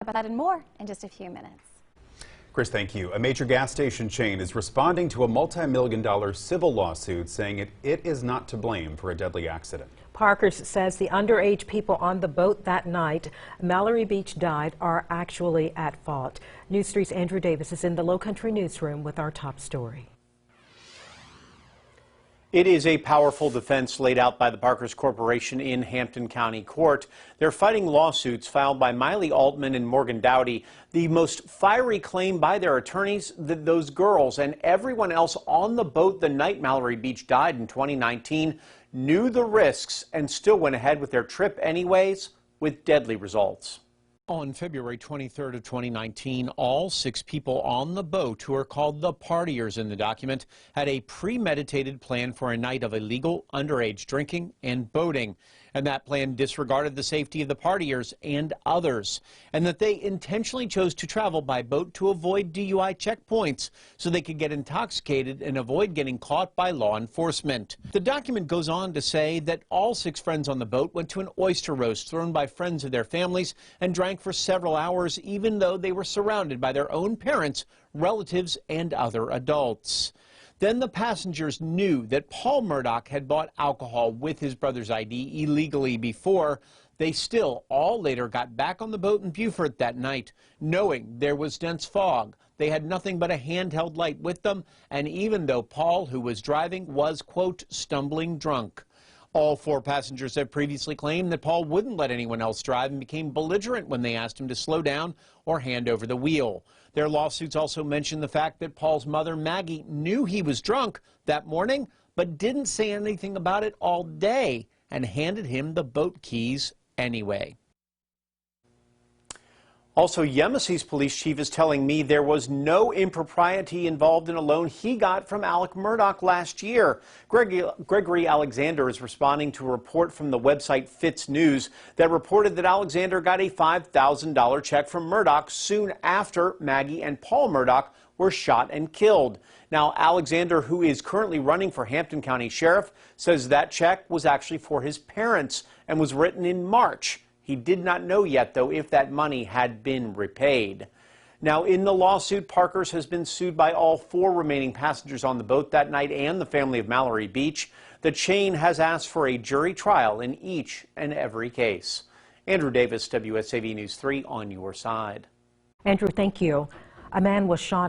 About that and more in just a few minutes. Chris, thank you. A major gas station chain is responding to a multi-million-dollar civil lawsuit saying it is not to blame for a deadly accident. Parkers says the underage people on the boat that night Mallory Beach died are actually at fault. News 3's Andrew Davis is in the Lowcountry newsroom with our top story. It is a powerful defense laid out by the Parkers Corporation in Hampton County Court. They're fighting lawsuits filed by Miley Altman and Morgan Dowdy. The most fiery claim by their attorneys that those girls and everyone else on the boat the night Mallory Beach died in 2019 knew the risks and still went ahead with their trip anyways, with deadly results. On February 23rd of 2019, all 6 people on the boat, who are called the partiers in the document, had a premeditated plan for a night of illegal underage drinking and boating. And that plan disregarded the safety of the partiers and others, and that they intentionally chose to travel by boat to avoid DUI checkpoints so they could get intoxicated and avoid getting caught by law enforcement. The document goes on to say that all 6 friends on the boat went to an oyster roast thrown by friends of their families and drank for several hours, even though they were surrounded by their own parents, relatives, and other adults. Then the passengers knew that Paul Murdaugh had bought alcohol with his brother's ID illegally before. They still all later got back on the boat in Beaufort that night, knowing there was dense fog. They had nothing but a handheld light with them, and even though Paul, who was driving, was, quote, stumbling drunk. All 4 passengers have previously claimed that Paul wouldn't let anyone else drive and became belligerent when they asked him to slow down or hand over the wheel. Their lawsuits also mention the fact that Paul's mother, Maggie, knew he was drunk that morning, but didn't say anything about it all day and handed him the boat keys anyway. Also, Yemassee police chief is telling me there was no impropriety involved in a loan he got from Alec Murdaugh last year. Gregory Alexander is responding to a report from the website Fitz News that reported that Alexander got a $5,000 check from Murdaugh soon after Maggie and Paul Murdaugh were shot and killed. Now, Alexander, who is currently running for Hampton County Sheriff, says that check was actually for his parents and was written in March. He did not know yet, though, if that money had been repaid. Now, in the lawsuit, Parkers has been sued by all 4 remaining passengers on the boat that night and the family of Mallory Beach. The chain has asked for a jury trial in each and every case. Andrew Davis, WSAV News 3, on your side. Andrew, thank you. A man was shot